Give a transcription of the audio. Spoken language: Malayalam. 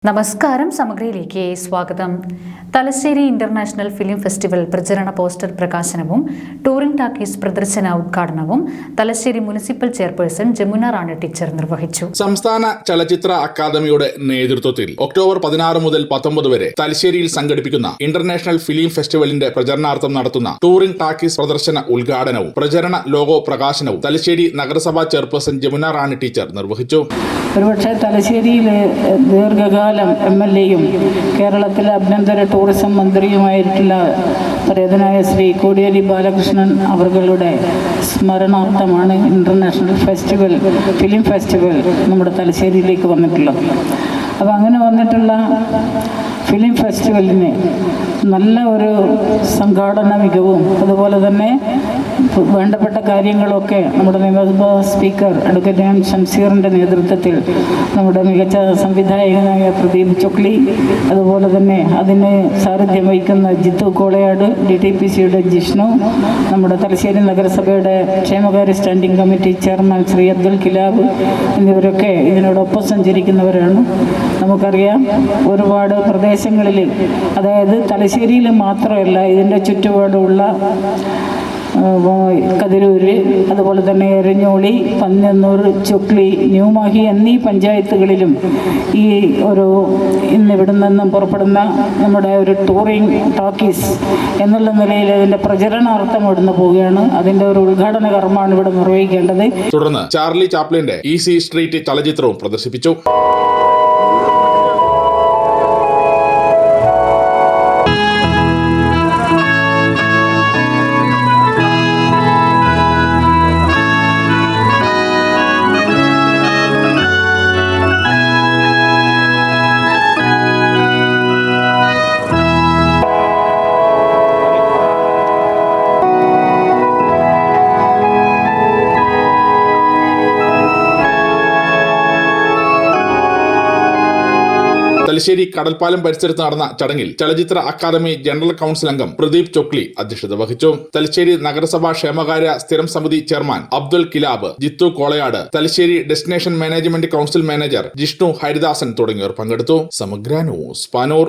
നമസ്കാരം, സമഗ്രയിലേക്ക് സ്വാഗതം. തലശ്ശേരി ഇന്റർനാഷണൽ ഫിലിം ഫെസ്റ്റിവൽ പ്രചരണ പോസ്റ്റർ പ്രകാശനവും ടൂറിംഗ് ടാക്കീസ് പ്രദർശന ഉദ്ഘാടനവും തലശ്ശേരി മുനിസിപ്പൽ ചെയർപേഴ്സൺ ജമുന റാണി ടീച്ചർ നിർവഹിച്ചു. സംസ്ഥാന ചലച്ചിത്ര അക്കാദമിയുടെ നേതൃത്വത്തിൽ ഒക്ടോബർ 16 മുതൽ 19 വരെ തലശ്ശേരിയിൽ സംഘടിപ്പിക്കുന്ന ഇന്റർനാഷണൽ ഫിലിം ഫെസ്റ്റിവലിന്റെ പ്രചരണാർത്ഥം നടത്തുന്ന ടൂറിംഗ് ടാക്കീസ് പ്രദർശന ഉദ്ഘാടനവും പ്രചരണ ലോഗോ പ്രകാശനവും തലശ്ശേരി നഗരസഭാ ചെയർപേഴ്സൺ ജമുന റാണി ടീച്ചർ നിർവഹിച്ചു. ഒരുപക്ഷെ തലശ്ശേരിയിലെ ദീർഘകാലം MLA-യും കേരളത്തിലെ ആഭ്യന്തര ടൂറിസം മന്ത്രിയുമായിട്ടുള്ള പ്രേതനായ ശ്രീ കോടിയേരി ബാലകൃഷ്ണൻ അവരുടെ സ്മരണാർത്ഥമാണ് ഇന്റർനാഷണൽ ഫിലിം ഫെസ്റ്റിവൽ നമ്മുടെ തലശ്ശേരിയിലേക്ക് വന്നിട്ടുള്ളത്. അപ്പോൾ അങ്ങനെ വന്നിട്ടുള്ള ഫിലിം ഫെസ്റ്റിവലിന് നല്ല ഒരു സംഘാടന മികവും അതുപോലെ തന്നെ വേണ്ടപ്പെട്ട കാര്യങ്ങളൊക്കെ നമ്മുടെ നിയമസഭാ സ്പീക്കർ അഡ്വക്കേറ്റ് എം ഷംസീറിൻ്റെ നേതൃത്വത്തിൽ നമ്മുടെ മികച്ച സംവിധായകനായ പ്രദീപ് ചൊക്ലി, അതുപോലെ തന്നെ അതിന് സാരഥ്യം വഹിക്കുന്ന ജിത്തു കോളയാട്, DTPCയുടെ ജിഷ്ണു, നമ്മുടെ തലശ്ശേരി നഗരസഭയുടെ ക്ഷേമകാര്യ standing committee chairman Shri Abdul Kilab എന്നിവരൊക്കെ ഇതിനോടൊപ്പം സഞ്ചരിക്കുന്നവരാണ്. നമുക്കറിയാം, ഒരുപാട് പ്രദേശങ്ങളിൽ, അതായത് തലശ്ശേരിയിൽ മാത്രമല്ല ഇതിൻ്റെ ചുറ്റുപാടുമുള്ള കതിരൂര്, അതുപോലെ തന്നെ എരഞ്ഞോളി, പന്നന്നൂർ, ചൊക്ലി, ന്യൂമാഹി എന്നീ പഞ്ചായത്തുകളിലും ഈ ഇന്നിവിടെ നിന്നും പുറപ്പെടുന്ന നമ്മുടെ ഒരു ടൂറിംഗ് ടാക്കീസ് എന്നുള്ള നിലയിൽ അതിൻ്റെ പ്രചരണാർത്ഥം ഇവിടുന്ന് പോവുകയാണ്. അതിൻ്റെ ഒരു ഉദ്ഘാടന കർമ്മമാണ് ഇവിടെ നിർവഹിക്കേണ്ടത്. തുടർന്ന് ചാർലി ചാപ്ലിന്റെ ഈസി സ്ട്രീറ്റ് ചലച്ചിത്രവും പ്രദർശിപ്പിച്ചു. തലശ്ശേരി കടൽപ്പാലം പരിസരത്ത് നടന്ന ചടങ്ങിൽ ചലച്ചിത്ര അക്കാദമി ജനറൽ കൗൺസിൽ അംഗം പ്രദീപ് ചൊക്ലി അധ്യക്ഷത വഹിച്ചു. തലശ്ശേരി നഗരസഭാ ക്ഷേമകാര്യ സ്ഥിരം സമിതി chairman Abdul Kilab, Jithu Kolayad, Thalassery destination management council manager Jishnu Haridasan തുടങ്ങിയവർ പങ്കെടുത്തു. സമഗ്ര ന്യൂസ്, പാനൂർ.